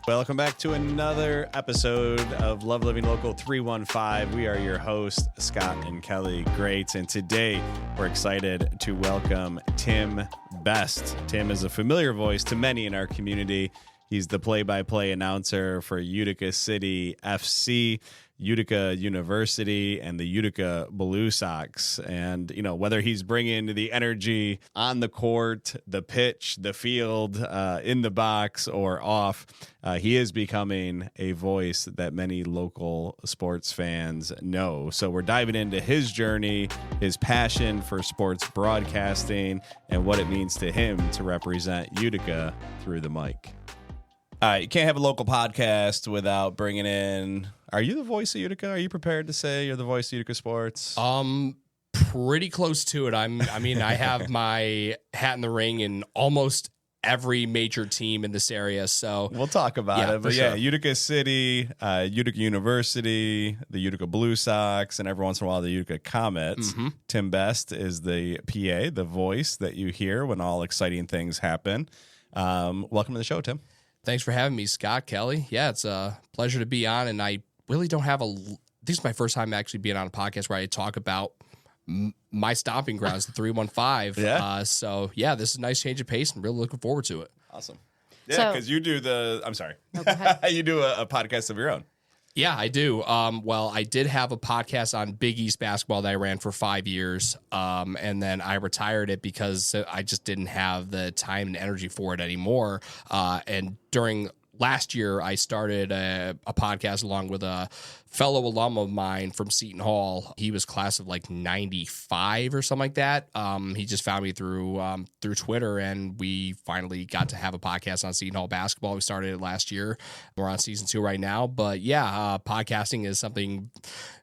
Welcome back to another episode of Love Living Local 315. We are your hosts, Scott and Kelly Greats, and today we're excited to welcome Tim Best. Tim is a familiar voice to many in our community. He's the play-by-play announcer for Utica City FC, Utica University, and the Utica Blue Sox. And, you know, whether he's bringing the energy on the court, the pitch, the field, in the box, or off, he is becoming a voice that many local sports fans know. So we're diving into his journey, his passion for sports broadcasting, and what it means to him to represent Utica through the mic. You can't have a local podcast without bringing in... Are you the voice of Utica? Are you prepared to say you're the voice of Utica sports? Pretty close to it. I have my hat in the ring in almost every major team in this area. So we'll talk about it. But yeah, Utica City, Utica University, the Utica Blue Sox, and every once in a while the Utica Comets. Mm-hmm. Tim Best is the PA, the voice that you hear when all exciting things happen. Welcome to the show, Tim. Thanks for having me, Scott, Kelly. Yeah, it's a pleasure to be on, and I really don't have this is my first time actually being on a podcast where I talk about my stomping grounds, the 315. Yeah. So, yeah, this is a nice change of pace, and really looking forward to it. Awesome. Yeah, because you do I'm sorry. No, go ahead. You do a podcast of your own. Yeah, I do. Well, I did have a podcast on Big East basketball that I ran for 5 years, and then I retired it because I just didn't have the time and energy for it anymore. And during last year, I started a podcast along with a fellow alum of mine from Seton Hall. He was class of like 95 or something like that. He just found me through Twitter, and we finally got to have a podcast on Seton Hall basketball. We started it last year. We're on season 2 right now. But yeah, podcasting is something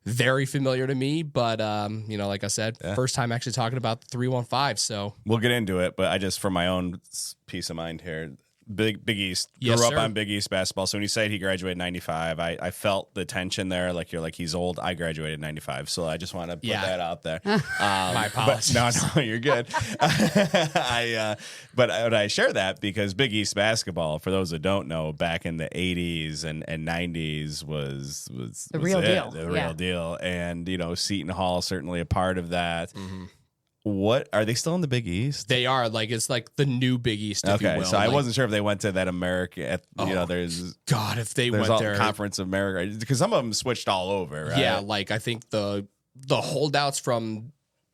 very familiar to me. But, like I said, first time actually talking about the 315. So we'll get into it. But I just, for my own peace of mind here, Big East, grew up on Big East basketball. So when you said he graduated in 95, I felt the tension there. Like you're like, he's old. I graduated in 95. So I just want to put that out there. My apologies. No, you're good. But I share that because Big East basketball, for those that don't know, back in the 80s and 90s was the real deal. The real deal. And, Seton Hall, certainly a part of that. Mm-hmm. What are they still in the Big East? They are. It's like the new Big East, if you will. So I wasn't sure if they went to that America. There's if they went there, Conference of America, because some of them switched all over. Right? Yeah, I think the holdouts from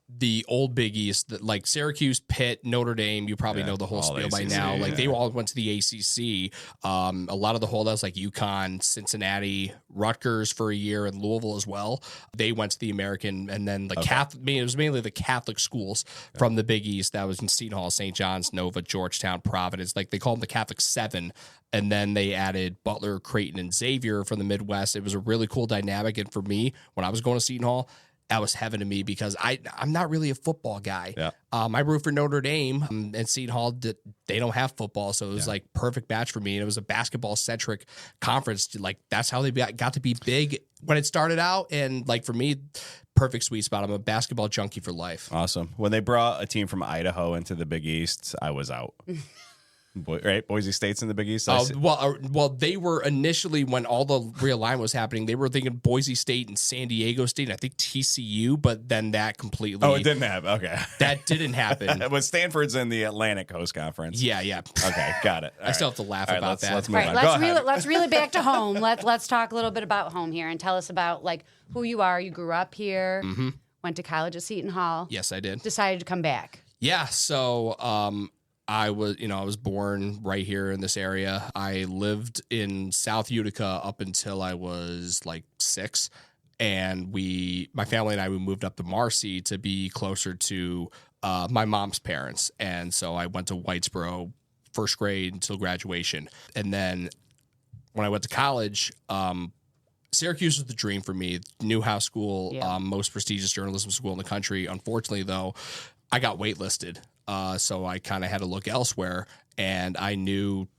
the old Big East, like Syracuse, Pitt, Notre Dame, you probably know the whole spiel by now. They all went to the ACC. A lot of the holdouts like UConn, Cincinnati, Rutgers for a year, and Louisville as well. They went to the American, and then Catholic. It was mainly the Catholic schools from the Big East. That was in Seton Hall, St. John's, Nova, Georgetown, Providence. They call them the Catholic Seven. And then they added Butler, Creighton, and Xavier from the Midwest. It was a really cool dynamic. And for me, when I was going to Seton Hall, that was heaven to me because I'm not really a football guy. Yeah. I root for Notre Dame, and Seton Hall, they don't have football, so it was perfect match for me. And it was a basketball-centric conference. That's how they got to be big when it started out. And for me, perfect sweet spot. I'm a basketball junkie for life. Awesome. When they brought a team from Idaho into the Big East, I was out. Right? Boise State's in the Big East? Well, they were initially, when all the realignment was happening, they were thinking Boise State and San Diego State, and I think TCU, but then that completely... Oh, it didn't happen. Okay. That didn't happen. But Stanford's in the Atlantic Coast Conference. Yeah. Okay, got it. I still have to laugh about that. Let's move on. Let's reel it back to home. Let's talk a little bit about home here and tell us about who you are. You grew up here, went to college at Seton Hall. Yes, I did. Decided to come back. Yeah, so... I was born right here in this area. I lived in South Utica up until I was 6. And my family and I, we moved up to Marcy to be closer to my mom's parents. And so I went to Whitesboro first grade until graduation. And then when I went to college, Syracuse was the dream for me. Newhouse School, most prestigious journalism school in the country. Unfortunately, though, I got waitlisted. So I kind of had to look elsewhere, and I knew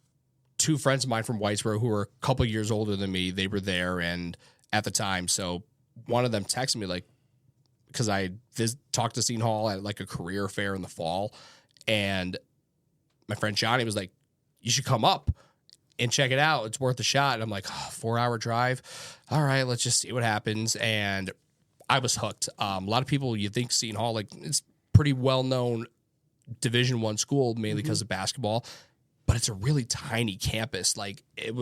2 friends of mine from Whitesboro who were a couple years older than me. They were there, and at the time, so one of them texted me because I talked to Seton Hall at a career fair in the fall, and my friend Johnny was like, "You should come up." and check it out. It's worth a shot. And I'm like, 4-hour drive. All right, let's just see what happens. And I was hooked. A lot of people, you think Seton Hall, like it's pretty well-known Division I school, mainly because of basketball, but it's a really tiny campus. Like it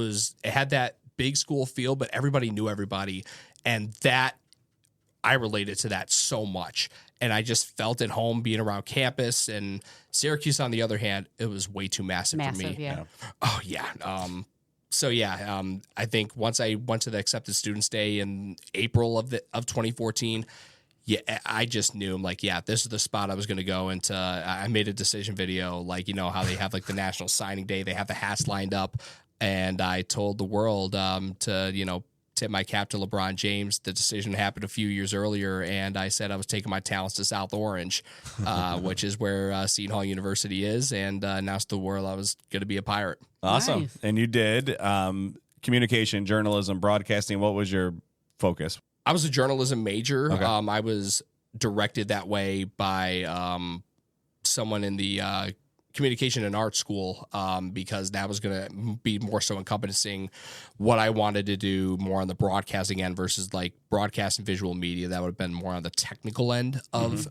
had that big school feel, but everybody knew everybody. And that, I related to that so much. And I just felt at home being around campus. And Syracuse, on the other hand, it was way too massive for me. Yeah. Oh, yeah. I think once I went to the accepted students day in April of 2014, yeah, I just knew, I'm like, yeah, this is the spot I was going to go into. I made a decision video, like, you know, how they have like the National Signing Day, they have the hats lined up. And I told the world to, you know, tip my cap to LeBron James. The decision happened a few years earlier, and I said I was taking my talents to South Orange, which is where Seton Hall University is, and announced to the world I was going to be a Pirate. Awesome. Nice. And you did communication, journalism, broadcasting. What was your focus? I was a journalism major. Okay. I was directed that way by someone in the communication and art school because that was going to be more so encompassing what I wanted to do more on the broadcasting end versus like broadcast and visual media. That would have been more on the technical end of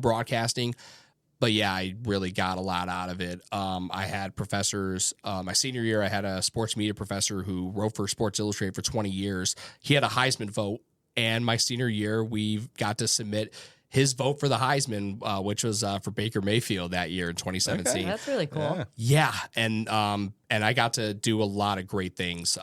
broadcasting. But yeah, I really got a lot out of it. I had professors. My senior year, I had a sports media professor who wrote for Sports Illustrated for 20 years. He had a Heisman vote. And my senior year, we got to submit his vote for the Heisman, which was for Baker Mayfield that year in 2017. Okay, that's really cool. Yeah, and I got to do a lot of great things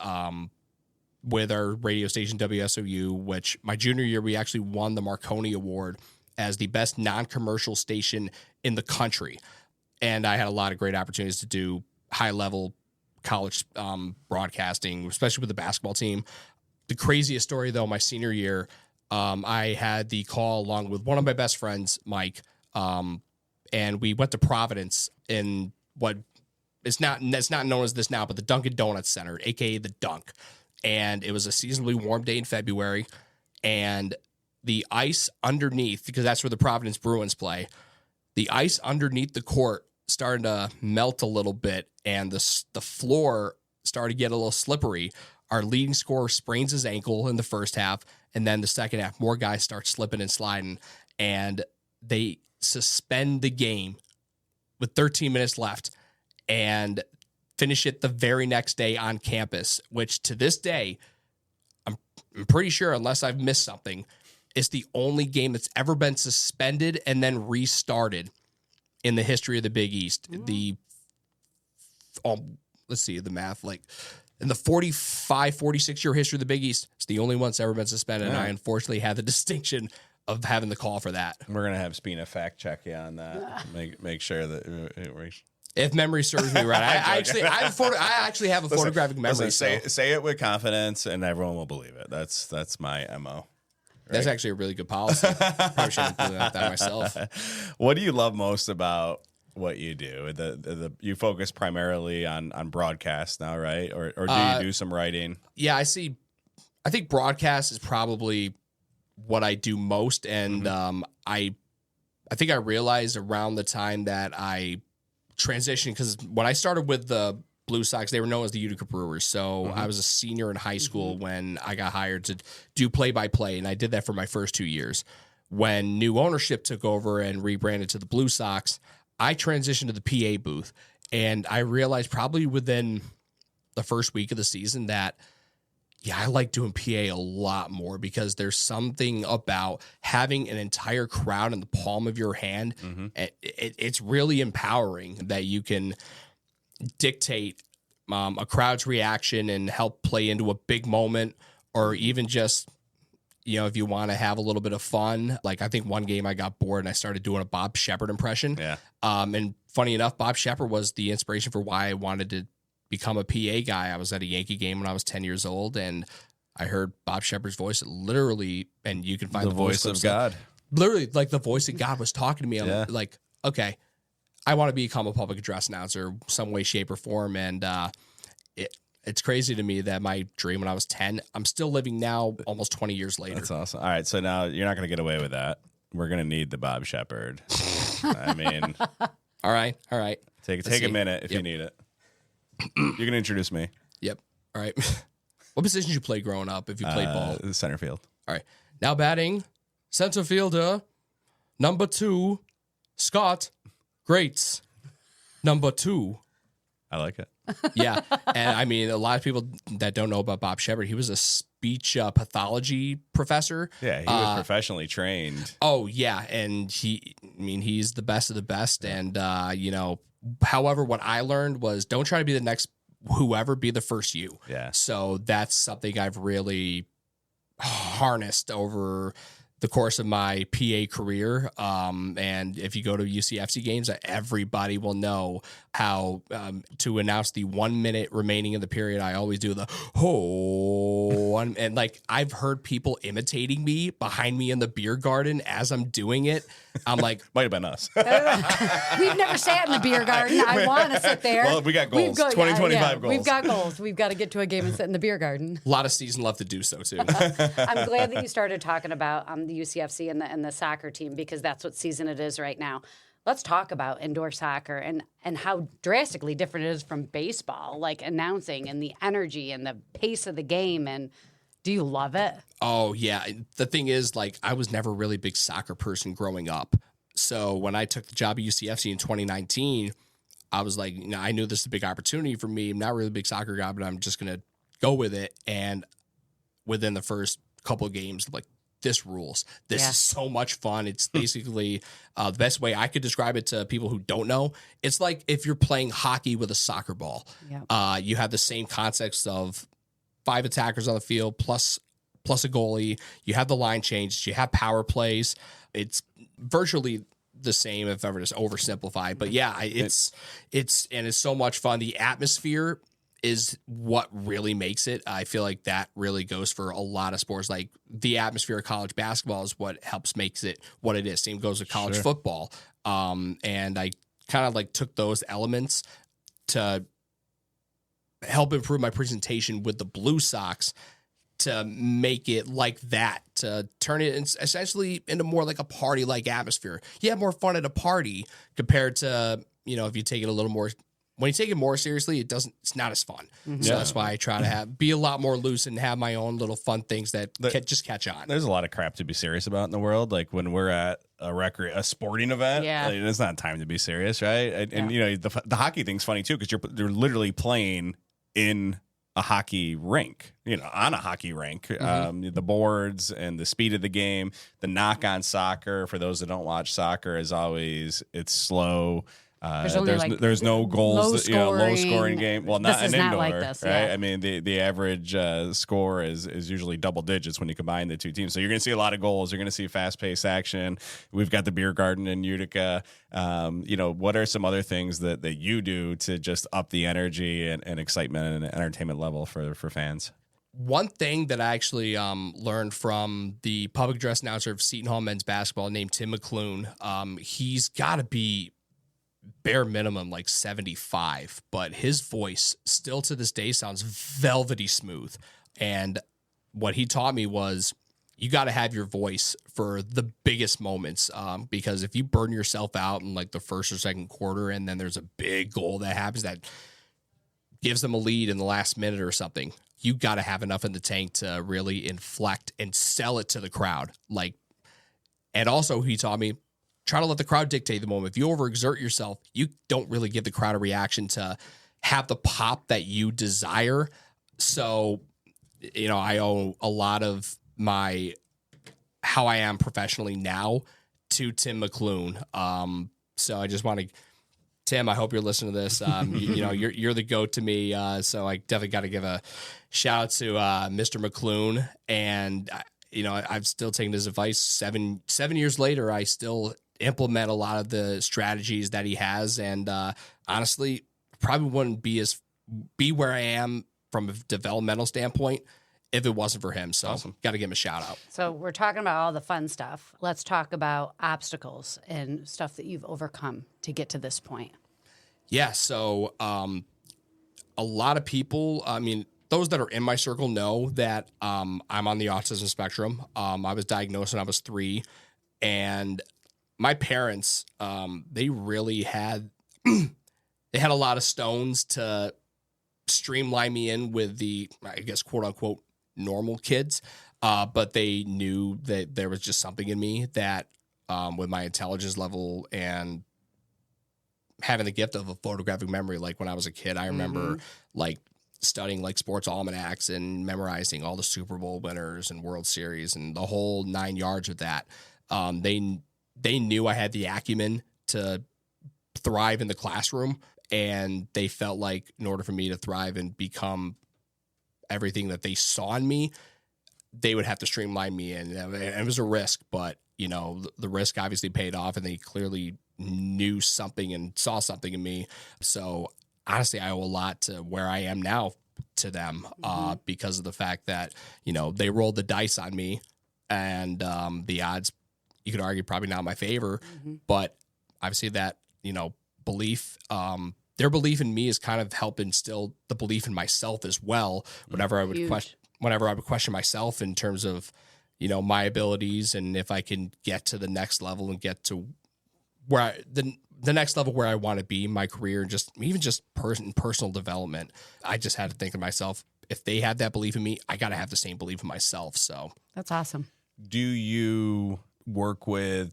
with our radio station WSOU, which my junior year we actually won the Marconi Award as the best non-commercial station in the country. And I had a lot of great opportunities to do high-level college broadcasting, especially with the basketball team. The craziest story, though, my senior year, I had the call along with one of my best friends, Mike, and we went to Providence in what it's not known as this now, but the Dunkin' Donuts Center, aka the Dunk. And it was a seasonably warm day in February, and the ice underneath, because that's where the Providence Bruins play, the ice underneath the court started to melt a little bit, and the floor started to get a little slippery. Our leading scorer sprains his ankle in the first half, and then the second half, more guys start slipping and sliding, and they suspend the game with 13 minutes left and finish it the very next day on campus, which to this day, I'm pretty sure, unless I've missed something, is the only game that's ever been suspended and then restarted in the history of the Big East. Let's see the math, like in the 45, 46-year history of the Big East, it's the only one that's ever been suspended, and I unfortunately had the distinction of having the call for that. We're going to have Spina fact check you on that. Make sure that it works. If memory serves me right, I actually have a photographic memory. Say it with confidence, and everyone will believe it. That's my MO. Right? That's actually a really good policy. Probably should have implemented that myself. What do you love most about what you do? You focus primarily on broadcast now, right? Or do you do some writing? Yeah, I think broadcast is probably what I do most, and I think I realized around the time that I transitioned, because when I started with the Blue Sox, they were known as the Utica Brewers. So I was a senior in high school when I got hired to do play-by-play, and I did that for my first 2 years. When new ownership took over and rebranded to the Blue Sox, I transitioned to the PA booth, and I realized probably within the first week of the season that, yeah, I like doing PA a lot more, because there's something about having an entire crowd in the palm of your hand. It's really empowering that you can dictate a crowd's reaction and help play into a big moment, or even just, if you want to have a little bit of fun. Like, I think one game I got bored and I started doing a Bob Sheppard impression. Yeah. And funny enough, Bob Sheppard was the inspiration for why I wanted to become a PA guy. I was at a Yankee game when I was 10 years old, and I heard Bob Sheppard's voice, literally, and you can find the voice of God. Literally, like the voice of God was talking to me. I'm like, okay, I want to become a public address announcer some way, shape, or form. And it's crazy to me that my dream when I was 10, I'm still living now almost 20 years later. That's awesome. All right, so now you're not going to get away with that. We're going to need the Bob Sheppard. I mean, all right. Take a minute if you need it. You're going to introduce me. Yep. All right. What position did you play growing up if you played ball? Center field. All right. Now batting, center fielder, number 2, Scott Greats. Number 2. I like it. Yeah. And I mean, a lot of people that don't know about Bob Sheppard, he was a speech pathology professor. Yeah, he was professionally trained. Oh, yeah. And he's the best of the best. And, however, what I learned was don't try to be the next whoever, be the first you. Yeah. So that's something I've really harnessed over the course of my PA career. And if you go to UCFC games, everybody will know how to announce the 1 minute remaining in the period. I always do the and like I've heard people imitating me behind me in the beer garden as I'm doing it. I'm like, might have been us. We've never sat in the beer garden. I want to sit there. Well, we got goals. 25 goals. We've got goals. We've got to get to a game and sit in the beer garden. A lot of season left to do so too. I'm glad that you started talking about the UCFC and the soccer team, because that's what season it is right now. Let's talk about indoor soccer and how drastically different it is from baseball, like announcing and the energy and the pace of the game. And do you love it? Oh, yeah. The thing is, like, I was never really a big soccer person growing up. So when I took the job at UCFC in 2019, I was like, I knew this is a big opportunity for me. I'm not really a big soccer guy, but I'm just going to go with it. And within the first couple of games, like, this rules. This is so much fun. It's basically the best way I could describe it to people who don't know. It's like if you're playing hockey with a soccer ball. Yeah. You have the same concepts of 5 attackers on the field plus a goalie. You have the line changes. You have power plays. It's virtually the same, if ever just oversimplified. But yeah, it's so much fun. The atmosphere is what really makes it. I feel like that really goes for a lot of sports. Like the atmosphere of college basketball is what helps makes it what it is. Same goes with college football. And I kind of like took those elements to help improve my presentation with the Blue Sox to make it like that, to turn it essentially into more like a party-like atmosphere. You have more fun at a party compared to, if you take it a little more. When you take it more seriously, it's not as fun. Mm-hmm. So that's why I try to be a lot more loose and have my own little fun things that just catch on. There's a lot of crap to be serious about in the world. Like when we're at a sporting event, it's not time to be serious, right? And the hockey thing's funny too, because you're literally playing in a hockey rink, on a hockey rink. Mm-hmm. The boards and the speed of the game, the knock on soccer, for those that don't watch soccer, is always it's slow. There's no goals, low scoring game. Well, not an indoor, like this, right? I mean, the average score is usually double digits when you combine the two teams. So you're going to see a lot of goals. You're going to see fast paced action. We've got the beer garden in Utica. What are some other things that you do to just up the energy and excitement and entertainment level for fans? One thing that I actually learned from the public address announcer of Seton Hall men's basketball named Tim McClune, he's got to be bare minimum like 75, but his voice still to this day sounds velvety smooth. And what he taught me was you got to have your voice for the biggest moments, because if you burn yourself out in like the first or second quarter and then there's a big goal that happens that gives them a lead in the last minute or something, you got to have enough in the tank to really inflect and sell it to the crowd. And also he taught me, try to let the crowd dictate the moment. If you overexert yourself, you don't really give the crowd a reaction to have the pop that you desire. So, I owe a lot of how I am professionally now to Tim McClune. So I just want to, Tim, I hope you're listening to this. You're the GOAT to me. So I definitely got to give a shout out to Mr. McClune. And, I've still taken his advice. 7 years later, I still implement a lot of the strategies that he has, and honestly probably wouldn't be where I am from a developmental standpoint if it wasn't for him. So awesome. Got to give him a shout out. So we're talking about all the fun stuff. Let's talk about obstacles and stuff that you've overcome to get to this point. Yeah. So a lot of people, those that are in my circle know that I'm on the autism spectrum. I was diagnosed when I was 3, and my parents, they really had they had a lot of stones to streamline me in with the, I guess, quote unquote, normal kids. But they knew that there was just something in me that, with my intelligence level and having the gift of a photographic memory, like when I was a kid, I remember like studying like sports almanacs and memorizing all the Super Bowl winners and World Series and the whole 9 yards of that. They knew I had the acumen to thrive in the classroom, and they felt like in order for me to thrive and become everything that they saw in me, they would have to streamline me in. And it was a risk, but you know, the risk obviously paid off, and they clearly knew something and saw something in me. So honestly, I owe a lot to where I am now to them, because of the fact that, you know, they rolled the dice on me, and the odds, you could argue, probably not in my favor, but obviously that, you know, belief, their belief in me is kind of helped instill the belief in myself as well. Whenever I would question myself in terms of, you know, my abilities, and if I can get to the next level and get to where the next level where I want to be in my career, and just even just personal development, I just had to think to myself, if they had that belief in me, I got to have the same belief in myself. So that's awesome. Do you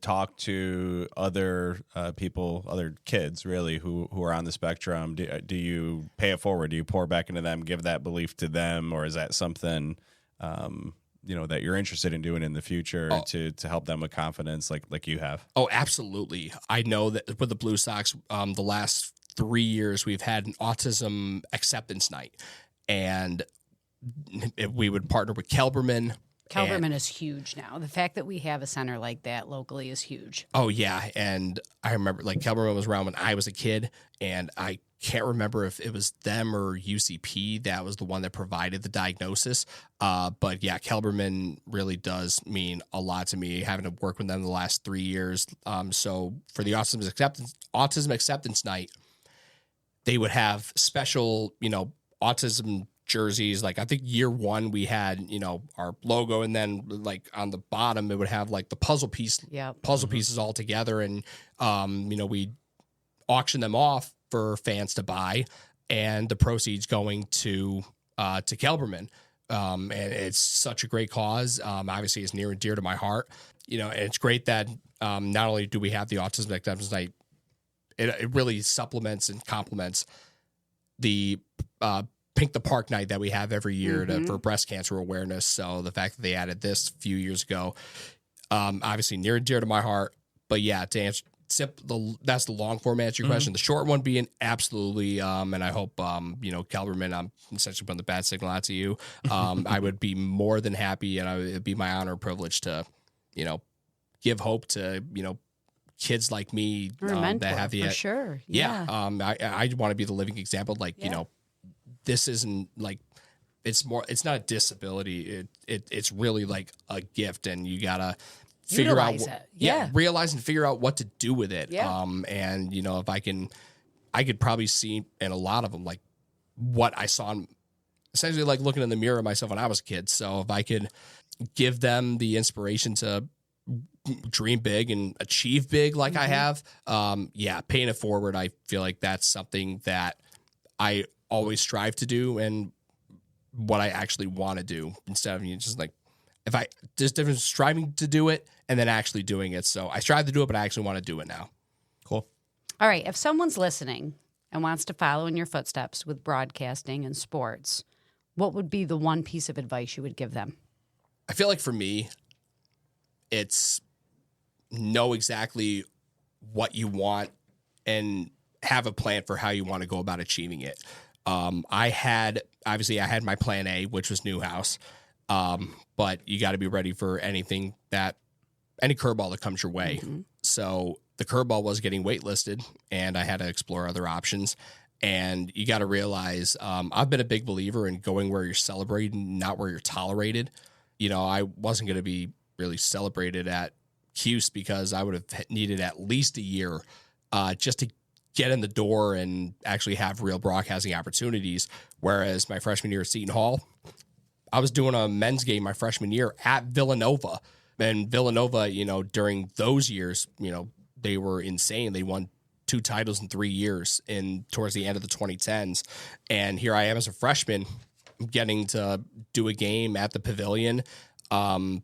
talk to other people, other kids really who are on the spectrum? Do you pay it forward? Do you pour back into them, give that belief to them, or is that something you know, that you're interested in doing in the future to help them with confidence like you have? Oh, absolutely. I know that with the Blue Sox, the last 3 years we've had an autism acceptance night, and we would partner with Kelberman. Kelberman is huge now. The fact that we have a center like that locally is huge. Oh, yeah. And I remember, like, Kelberman was around when I was a kid, and I can't remember if it was them or UCP that was the one that provided the diagnosis. But, yeah, Kelberman really does mean a lot to me, having to work with them the last 3 years. So for the autism acceptance night, they would have special, you know, autism jerseys. Like, I think year one we had, you know, our logo, and then like on the bottom it would have like the puzzle pieces all together, and you know, we auction them off for fans to buy, and the proceeds going to Kelberman. And it's such a great cause. Obviously it's near and dear to my heart, you know, and it's great that not only do we have the autism acceptance night, it really supplements and complements the Pink the Park night that we have every year for breast cancer awareness. So the fact that they added this a few years ago, obviously near and dear to my heart. But yeah, to answer that's the long form answer your question. The short one being absolutely, and I hope you know, Kelberman, I'm essentially putting the bad signal out to you. I would be more than happy, and it'd be my honor and privilege to, you know, give hope to, you know, kids like me mentor, that have the for sure. I want to be the living example. Like, you know, this isn't like, it's not a disability. It's really like a gift, and you gotta figure Utilize out it. realize and figure out what to do with it. Yeah. And you know, if I could probably see in a lot of them like what I saw essentially like looking in the mirror of myself when I was a kid. So if I could give them the inspiration to dream big and achieve big like I have, paying it forward, I feel like that's something that I always strive to do, and what I actually want to do, instead of, you know, just like, there's difference striving to do it and then actually doing it. So I strive to do it, but I actually want to do it now. Cool. All right. If someone's listening and wants to follow in your footsteps with broadcasting and sports, what would be the one piece of advice you would give them? I feel like for me, it's know exactly what you want and have a plan for how you want to go about achieving it. I had my plan A, which was Newhouse. But you got to be ready for any curveball that comes your way. So the curveball was getting waitlisted, and I had to explore other options. And you got to realize, I've been a big believer in going where you're celebrated, not where you're tolerated. You know, I wasn't going to be really celebrated at Hughes because I would have needed at least a year just to get in the door and actually have real broadcasting opportunities. Whereas my freshman year at Seton Hall, I was doing a men's game my freshman year at Villanova. And Villanova, you know, during those years, you know, they were insane. They won 2 titles in 3 years towards the end of the 2010s. And here I am as a freshman getting to do a game at the Pavilion, and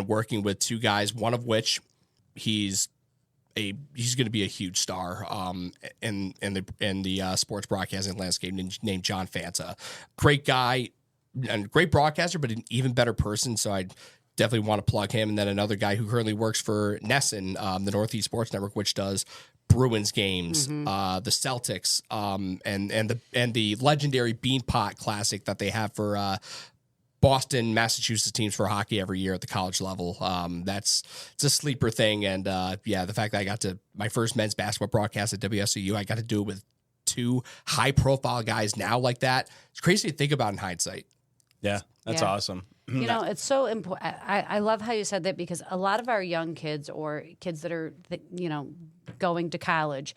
working with 2 guys, one of which he's going to be a huge star in the sports broadcasting landscape, named John Fanta. Great guy and great broadcaster, but an even better person. So I definitely want to plug him. And then another guy who currently works for Nesson, the Northeast Sports Network, which does Bruins games, the Celtics, and the legendary Beanpot Classic that they have for Boston, Massachusetts teams for hockey every year at the college level. It's a sleeper thing. And the fact that I got to my first men's basketball broadcast at WSU, I got to do it with 2 high profile guys now like that. It's crazy to think about in hindsight. Yeah, that's awesome. You know, it's so important. I love how you said that, because a lot of our young kids or kids that are, going to college,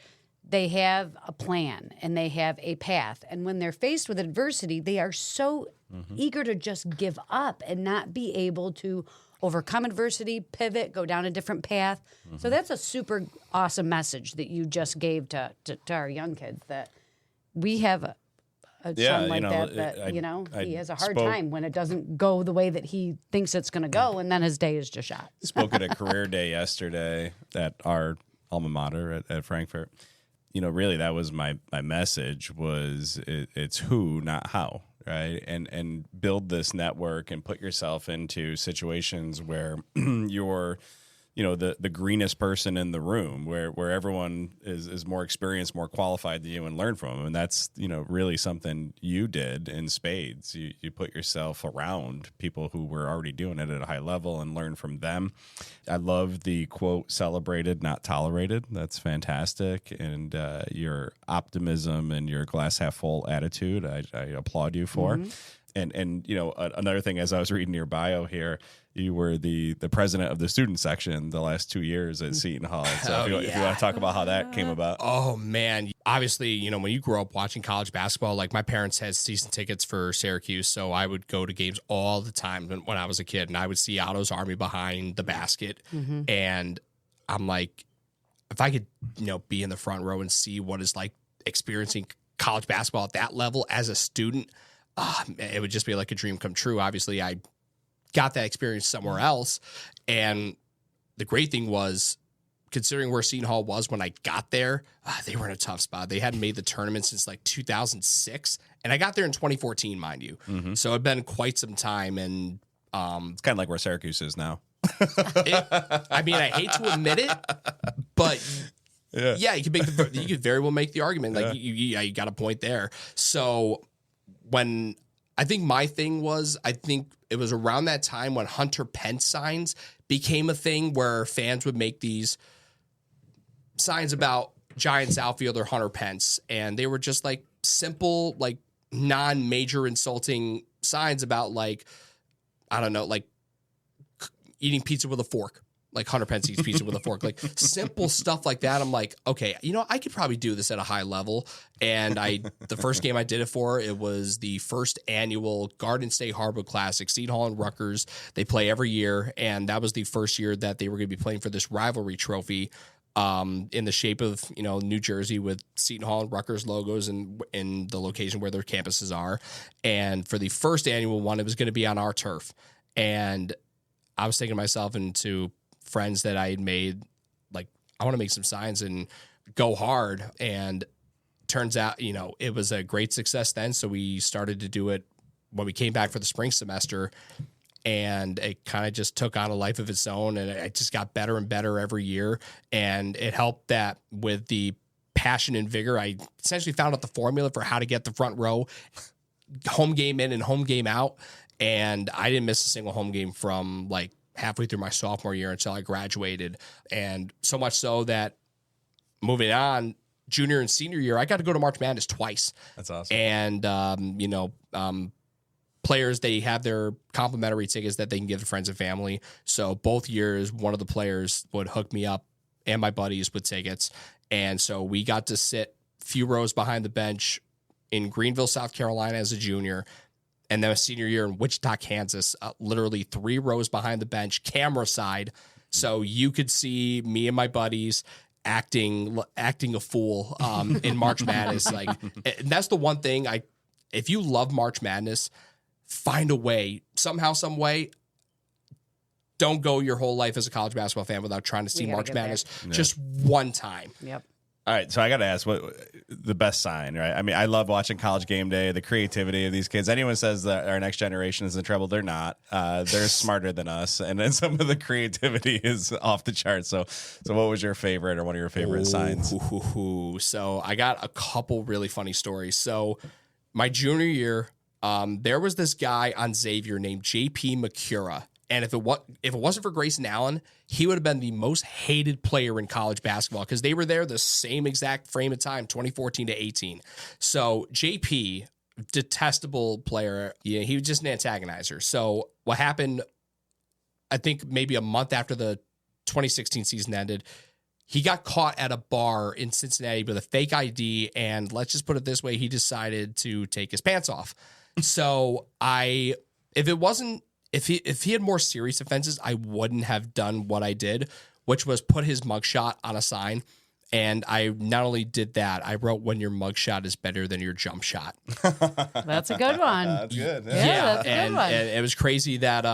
they have a plan and they have a path. And when they're faced with adversity, they are so eager to just give up and not be able to overcome adversity, pivot, go down a different path. So that's a super awesome message that you just gave to our young kids, that we have a son like that he has a hard time when it doesn't go the way that he thinks it's going to go, and then his day is just shot. Spoke at a career day yesterday at our alma mater at Frankfurt. Really that was my message was it's who, not how, right? And build this network and put yourself into situations where you're the greenest person in the room, where everyone is more experienced, more qualified than you, and learn from them. And that's, really something you did in spades. You put yourself around people who were already doing it at a high level and learn from them. I love the quote, celebrated, not tolerated. That's fantastic. And your optimism and your glass half full attitude, I applaud you for. And another thing, as I was reading your bio here, you were the president of the student section the last 2 years at Seton Hall. So if you want to talk about how that came about. Oh, man. Obviously, when you grow up watching college basketball, like my parents had season tickets for Syracuse, so I would go to games all the time when I was a kid, and I would see Otto's Army behind the basket. And I'm like, if I could, be in the front row and see what it's like experiencing college basketball at that level as a student, it would just be like a dream come true. Obviously, I got that experience somewhere else. And the great thing was, considering where Seton Hall was when I got there, they were in a tough spot. They hadn't made the tournament since like 2006. And I got there in 2014, mind you. So it'd been quite some time. And it's kind of like where Syracuse is now. I hate to admit it, but yeah, you could very well make the argument. Like you got a point there. So when I think my thing was, I think it was around that time when Hunter Pence signs became a thing, where fans would make these signs about Giants outfielder Hunter Pence, and they were just like simple, like non-major insulting signs about, like, I don't know, like eating pizza with a fork. Like Hunter Pence eats pizza with a fork, like simple stuff like that. I'm like, okay, I could probably do this at a high level. And the first game I did it for, it was the first annual Garden State Harbor Classic, Seton Hall and Rutgers. They play every year. And that was the first year that they were going to be playing for this rivalry trophy in the shape of, New Jersey, with Seton Hall and Rutgers logos and in the location where their campuses are. And for the first annual one, it was going to be on our turf. And I was thinking to myself and to friends that I had made, like, I want to make some signs and go hard. And turns out, it was a great success then. So we started to do it when we came back for the spring semester, and it kind of just took on a life of its own. And it just got better and better every year. And it helped that with the passion and vigor, I essentially found out the formula for how to get the front row home game in and home game out. And I didn't miss a single home game from like halfway through my sophomore year until I graduated. And so much so that moving on, junior and senior year, I got to go to March Madness twice. That's awesome. And, players, they have their complimentary tickets that they can give to friends and family. So both years, one of the players would hook me up and my buddies with tickets. And so we got to sit a few rows behind the bench in Greenville, South Carolina as a junior. And then a senior year in Wichita, Kansas, literally 3 rows behind the bench, camera side. So you could see me and my buddies, acting a fool in March Madness. Like, and that's the one thing if you love March Madness, find a way, somehow, some way. Don't go your whole life as a college basketball fan without trying to see March Madness just one time. Yep. All right, so I got to ask, what the best sign, right? I mean, I love watching College Game Day, the creativity of these kids. Anyone says that our next generation is in trouble, they're not. They're smarter than us, and then some of the creativity is off the charts. So what was your favorite or one of your favorite signs? So I got a couple really funny stories. So my junior year, there was this guy on Xavier named JP McCura. And if it wasn't for Grayson Allen, he would have been the most hated player in college basketball because they were there the same exact frame of time, 2014 to 18. So JP, detestable player, he was just an antagonizer. So what happened, I think maybe a month after the 2016 season ended, he got caught at a bar in Cincinnati with a fake ID, and let's just put it this way, he decided to take his pants off. So if he had more serious offenses, I wouldn't have done what I did, which was put his mugshot on a sign. And I not only did that, I wrote, "When your mugshot is better than your jump shot." That's a good one. That's good. Yeah, that's a good one. And it was crazy that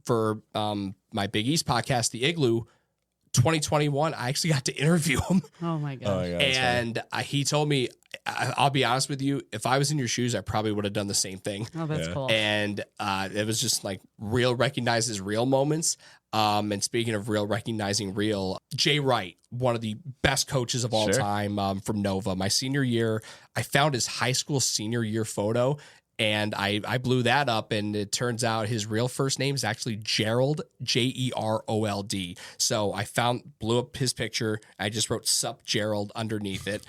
for my Big East podcast, The Igloo, 2021, I actually got to interview him. Oh my gosh. Oh, yeah, and he told me, I'll be honest with you, if I was in your shoes, I probably would have done the same thing. Oh, that's cool. And it was just like real recognizes real moments. And speaking of real recognizing real, Jay Wright, one of the best coaches of all time from Nova. My senior year, I found his high school senior year photo, and I blew that up, and it turns out his real first name is actually Gerald, Jerold. So I blew up his picture. I just wrote "Sup Gerald" underneath it.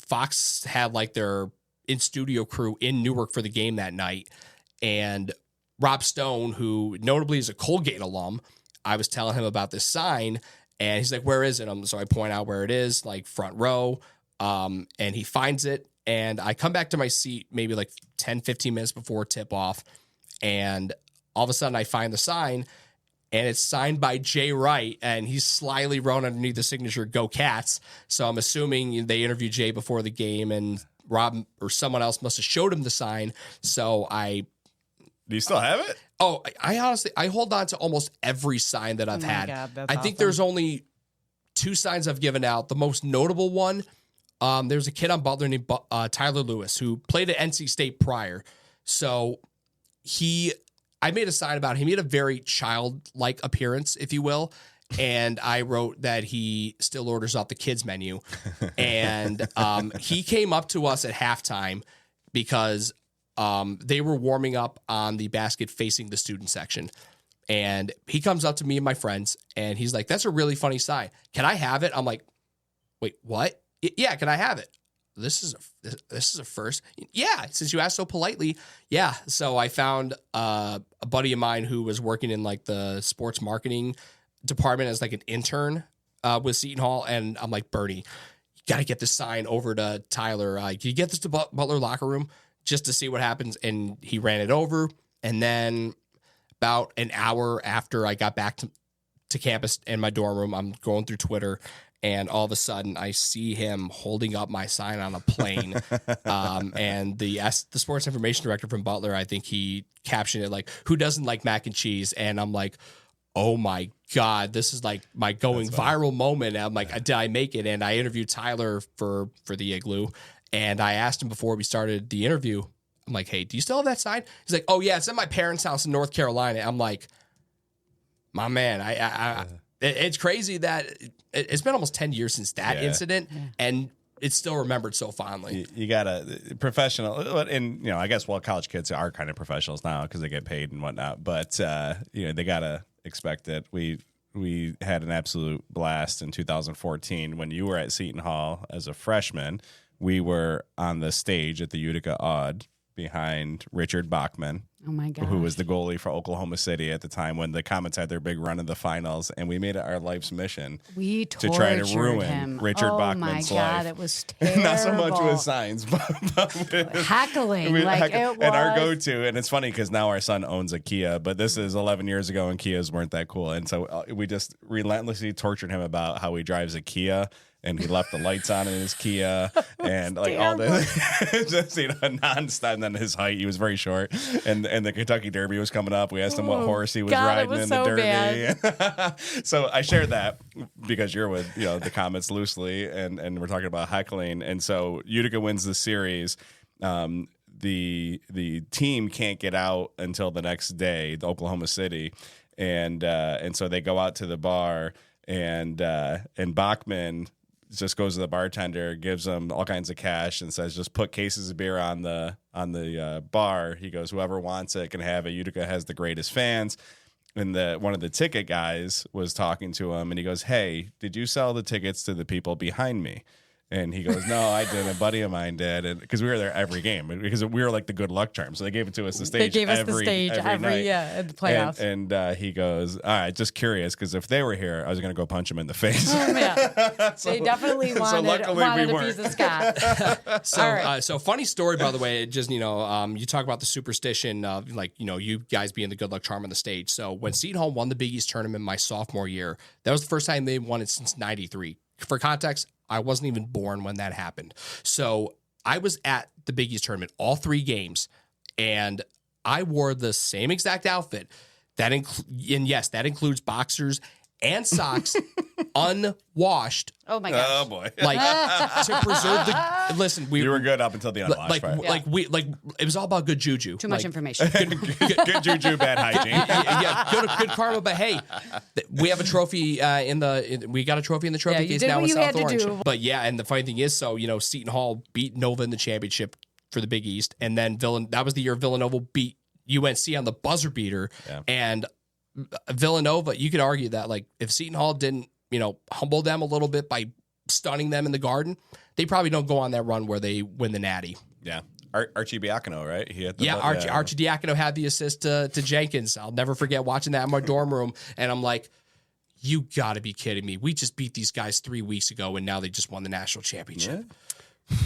Fox had like their in-studio crew in Newark for the game that night. And Rob Stone, who notably is a Colgate alum, I was telling him about this sign, and he's like, "Where is it?" So I point out where it is, like front row, and he finds it. And I come back to my seat maybe like 10, 15 minutes before tip off. And all of a sudden I find the sign, and it's signed by Jay Wright, and he's slyly wrote underneath the signature, "Go Cats." So I'm assuming they interviewed Jay before the game, and Rob or someone else must have showed him the sign. So Do you still have it? Oh, I honestly, I hold on to almost every sign that I've had. God, that's I think awesome. there's only 2 signs I've given out. The most notable one, there's a kid on Butler named Tyler Lewis who played at NC State prior. So I made a sign about him. He had a very childlike appearance, if you will. And I wrote that he still orders off the kids menu. And he came up to us at halftime because they were warming up on the basket facing the student section. And he comes up to me and my friends, and he's like, "That's a really funny sign. Can I have it?" I'm like, "Wait, what? Yeah, can I have it?" This is a first. Yeah, since you asked so politely. Yeah. So I found a buddy of mine who was working in like the sports marketing department as like an intern with Seton Hall. And I'm like, "Bernie, you got to get this sign over to Tyler. Can you get this to Butler locker room just to see what happens?" And he ran it over. And then about an hour after I got back to campus in my dorm room, I'm going through Twitter, and all of a sudden I see him holding up my sign on a plane. And the sports information director from Butler, I think he captioned it like, "Who doesn't like mac and cheese?" And I'm like, "Oh my God, this is like my going viral moment." And I'm like, "Did I make it?" And I interviewed Tyler for the Igloo. And I asked him before we started the interview, I'm like, "Hey, do you still have that sign?" He's like, "Oh yeah, it's at my parents' house in North Carolina." I'm like, "My man, it's crazy that it's been almost 10 years since that incident, and it's still remembered so fondly." You gotta professional, and I guess college kids are kind of professionals now because they get paid and whatnot. But they gotta expect it. We had an absolute blast in 2014 when you were at Seton Hall as a freshman. We were on the stage at the Utica Odd behind Richard Bachman, Oh my God. who was the goalie for Oklahoma City at the time when the Comets had their big run in the finals, and we made it our life's mission to try to ruin him. Richard Bachman's life. Oh my God, life. it was terrible. Not so much with signs, but heckling. It was. And our go-to, and it's funny because now our son owns a Kia, but this is 11 years ago and Kias weren't that cool. And so we just relentlessly tortured him about how he drives a Kia and he left the lights on in his Kia, and like all the just nonstop. And then his height, he was very short, and the Kentucky Derby was coming up. We asked him what horse he was riding in the Derby. So I shared that because you're with the comments loosely, and we're talking about heckling, and so Utica wins the series. The team can't get out until the next day, the Oklahoma City, and so they go out to the bar, and Bachman just goes to the bartender, gives them all kinds of cash, and says, "Just put cases of beer on the bar." He goes, "Whoever wants it can have it. Utica has the greatest fans." And one of the ticket guys was talking to him, and he goes, "Hey, did you sell the tickets to the people behind me?" And he goes, "No, I didn't. A buddy of mine did." And because we were there every game, because we were like the good luck charm, so they gave it to us the stage. They gave us the stage every night. in the playoffs. And he goes, "All right, just curious, because if they were here, I was going to go punch him in the face." They definitely wanted a piece of Scott. So funny story, by the way. Just you talk about the superstition of you guys being the good luck charm on the stage. So when Seton Hall won the Big East tournament my sophomore year, that was the first time they won it since '93. For context, I wasn't even born when that happened. So I was at the Big East tournament, all 3 games, and I wore the same exact outfit. That includes boxers and socks, unwashed. Oh my gosh! Oh boy! Like to preserve the. Listen, you were good up until the unwashed part. It was all about good juju. Too much information. Good juju, bad hygiene. Good karma. But hey, we have a trophy we got a trophy in the trophy case now in South Orange. But yeah, and the funny thing is, Seton Hall beat Nova in the championship for the Big East, and then that was the year Villanova beat UNC on the buzzer beater, and Villanova, you could argue that if Seton Hall didn't, humble them a little bit by stunning them in the Garden, they probably don't go on that run where they win the Natty. Yeah. Archie Biacono, right? Archie Diacono had the assist to Jenkins. I'll never forget watching that in my dorm room, and I'm like, you got to be kidding me. We just beat these guys 3 weeks ago, and now they just won the national championship. Yeah.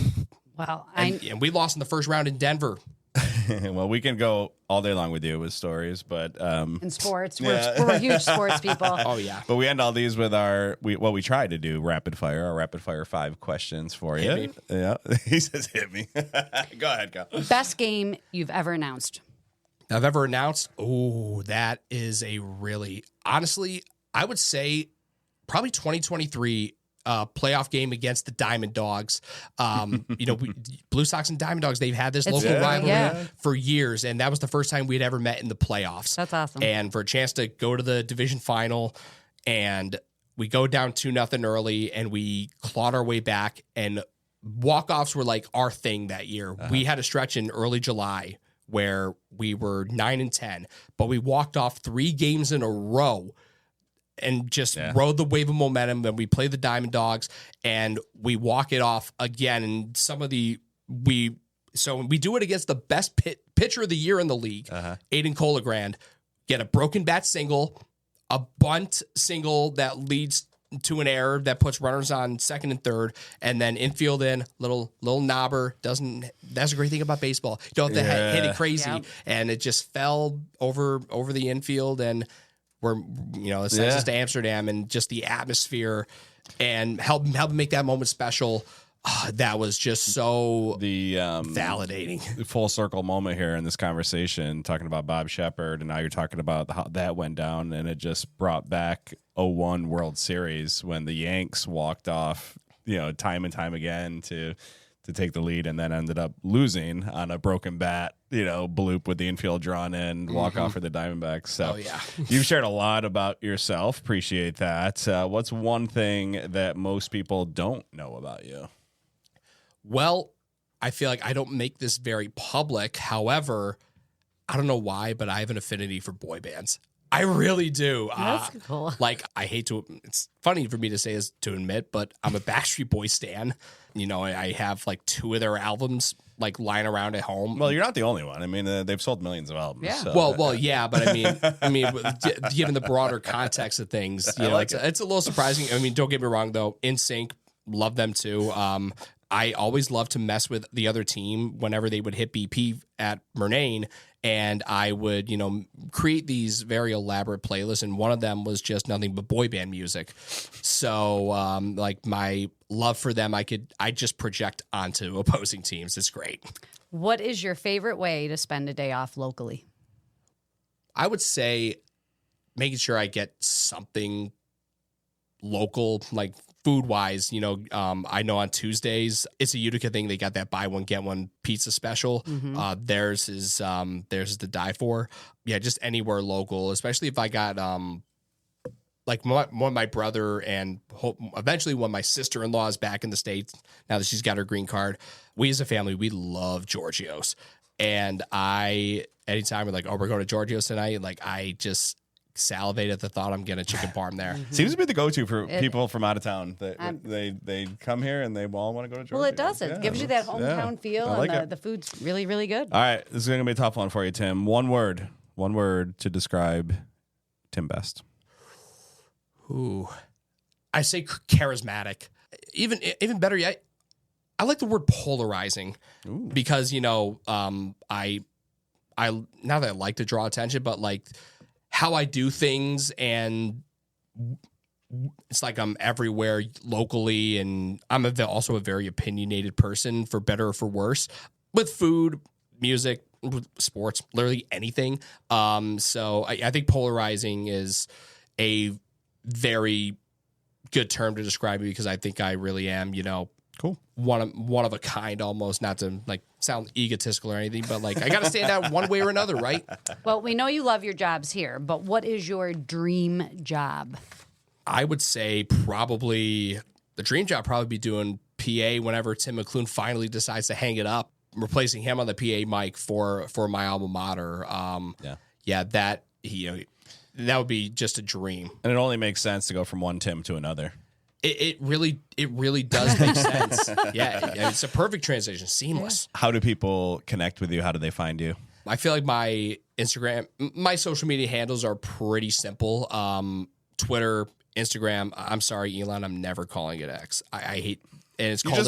Well, and we lost in the first round in Denver. Well, we can go all day long with you with stories, but in sports, we're huge sports people. Oh yeah, but we end all these with what we try to do: rapid fire 5 questions for you. Hit me. Yeah, he says, "Hit me." Go ahead, go. Best game you've ever announced? I've ever announced? Oh, that is honestly, I would say probably 2023. Playoff game against the Diamond Dogs. Blue Sox and Diamond Dogs, they've had this local rivalry for years, and that was the first time we'd ever met in the playoffs. That's awesome. And for a chance to go to the division final, and we go down 2-0 early, and we clawed our way back, and walk-offs were like our thing that year. We had a stretch in early July where we were 9-10, but we walked off 3 games in a row and just rode the wave of momentum. Then we play the Diamond Dogs and we walk it off again. And we do it against the best pitcher of the year in the league, Aiden Cologrand, get a broken bat single, a bunt single that leads to an error that puts runners on second and third, and then infield in little knobber. That's a great thing about baseball. You don't have to hit it crazy, and it just fell over the infield, and it sends us to Amsterdam, and just the atmosphere and help make that moment special. That was just so validating. Full circle moment here in this conversation, talking about Bob Sheppard, and now you're talking about how that went down, and it just brought back 2001 World Series when the Yanks walked off, time and time again to take the lead, and then ended up losing on a broken bat, bloop with the infield drawn in, walk off for the Diamondbacks. So you've shared a lot about yourself. Appreciate that. What's one thing that most people don't know about you? Well, I feel like I don't make this very public. However, I don't know why, but I have an affinity for boy bands. I really do. That's cool. It's funny for me to say this to admit, but I'm a Backstreet Boys stan. I have 2 of their albums lying around at home. Well, you're not the only one. I mean, they've sold millions of albums. Yeah. So. Well, yeah, but I mean, given the broader context of things, it's a little surprising. I mean, don't get me wrong though. NSYNC, love them too. I always love to mess with the other team whenever they would hit BP at Murnane, and I would, create these very elaborate playlists, and one of them was just nothing but boy band music. So like my love for them, I just project onto opposing teams. It's great. What is your favorite way to spend a day off locally? I would say making sure I get something local, like food wise. I know on Tuesdays it's a Utica thing. They got that buy one get one pizza special. Mm-hmm. Theirs is to die for. Yeah, just anywhere local, especially if I got like one my brother and eventually when my sister-in-law is back in the States now that she's got her green card. We as a family, we love Giorgio's, and anytime we're like, oh, we're going to Giorgio's tonight, like I just salivate at the thought I'm getting a chicken parm there. Seems to be the go-to for people from out of town. They come here and they all want to go to Georgia. Well, it does. It gives you that hometown feel, I like and it. the food's really, really good. All right, this is going to be a tough one for you, Tim. One word to describe Tim Best. Ooh, I say charismatic. Even better yet, I like the word polarizing. Ooh. Because I now that I like to draw attention, but like how I do things, and it's like I'm everywhere locally, and I'm also a very opinionated person, for better or for worse, with food, music, sports, literally anything. So I think polarizing is a very good term to describe me, because I think I really am, Cool. One of a kind, almost, not to like sound egotistical or anything, but like I got to stand out one way or another, right? Well, we know you love your jobs here, but what is your dream job? I would say probably the dream job probably be doing PA whenever Tim McClune finally decides to hang it up, replacing him on the PA mic for my alma mater. That would be just a dream. And it only makes sense to go from one Tim to another. It really does make sense. Yeah, it's a perfect transition, seamless. How do people connect with you? How do they find you? I feel like my social media handles are pretty simple. Twitter, Instagram. I'm sorry, Elon, I'm never calling it X. I hate, and it's called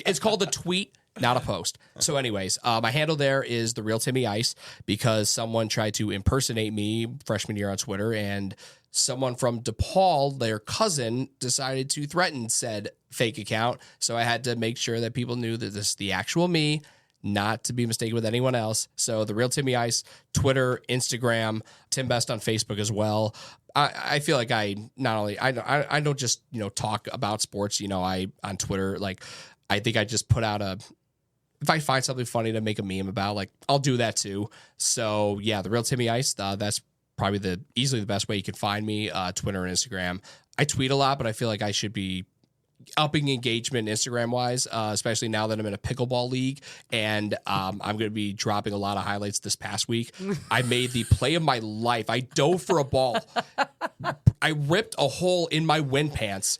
it's called a tweet, not a post. So anyways, my handle there is The Real Timmy Ice, because someone tried to impersonate me freshman year on Twitter, and someone from DePaul, their cousin, decided to threaten said fake account. So I had to make sure that people knew that this is the actual me, not to be mistaken with anyone else. So The Real Timmy Ice, Twitter, Instagram, Tim Best on Facebook as well. I feel like I don't just talk about sports. I on Twitter, like I think I just put out if I find something funny to make a meme about, like I'll do that too. So yeah, The Real Timmy Ice. That's probably easily the best way you can find me. Twitter and Instagram. I tweet a lot, but I feel like I should be upping engagement Instagram wise, especially now that I'm in a pickleball league, and I'm going to be dropping a lot of highlights this past week. I made the play of my life. I dove for a ball. I ripped a hole in my wind pants.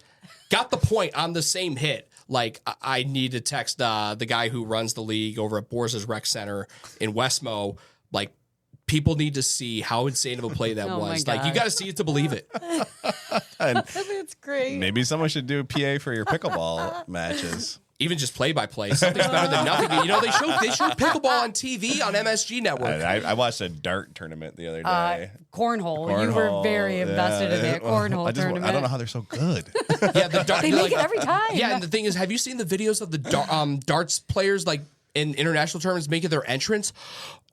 Got the point on the same hit. Like I need to text the guy who runs the league over at Bors's Rec Center in Westmo. Like, people need to see how insane of a play that was. Like, you got to see it to believe it. That's great. Maybe someone should do PA for your pickleball matches. Even just play-by-play. Something's better than nothing. They showed pickleball on TV on MSG Network. I watched a dart tournament the other day. Cornhole. You were very invested in that cornhole tournament. I don't know how they're so good. Yeah, the dart. They make it every time. Yeah, and the thing is, have you seen the videos of the darts players, like, in international tournaments making their entrance?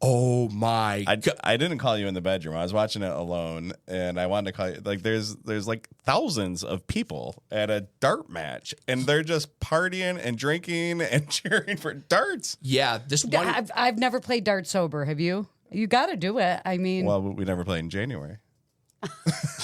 Oh my God. I didn't call you in the bedroom. I was watching it alone, and I wanted to call you. Like, there's like thousands of people at a dart match, and they're just partying and drinking and cheering for darts. Yeah, this one. I've never played dart sober. Have you? You got to do it. I mean, well, we never played in January.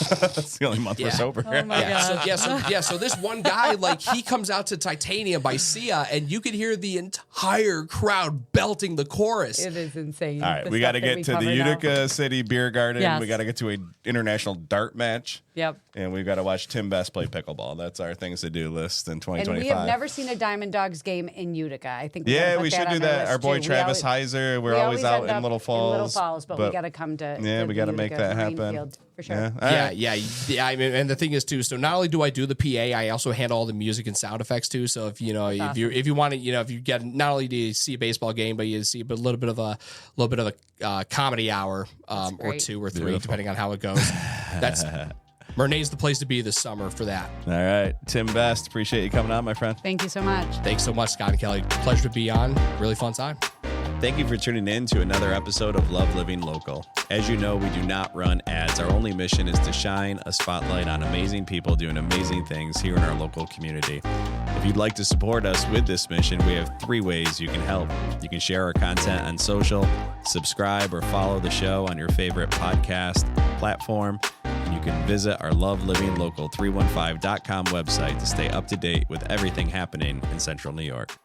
That's the only month we're sober. Oh my God. So this one guy, like, he comes out to Titanium by Sia, and you could hear the entire crowd belting the chorus. It is insane. All right, we got to get to the Utica City Beer Garden. Yes. We got to get to an international dart match. Yep. And we've got to watch Tim Best play pickleball. That's our things to do list in 2025. And we have never seen a Diamond Dogs game in Utica. I think we should do that. Our boy Travis Heiser. We're always out in Little Falls. But we got to come to we got to make that happen. Field, for sure. Yeah. All I mean, and the thing is too. So not only do I do the PA, I also handle all the music and sound effects too. So if you want to, if you get not only do you see a baseball game, but you see a little bit of a comedy hour, or 2 or 3, depending on how it goes. That's Murnane's the place to be this summer for that. All right. Tim Best, appreciate you coming on, my friend. Thank you so much. Thanks so much, Scott and Kelly. Pleasure to be on. Really fun time. Thank you for tuning in to another episode of Love Living Local. As you know, we do not run ads. Our only mission is to shine a spotlight on amazing people doing amazing things here in our local community. If you'd like to support us with this mission, we have 3 ways you can help. You can share our content on social, subscribe or follow the show on your favorite podcast platform, and you can visit our lovelivinglocal315.com website to stay up to date with everything happening in Central New York.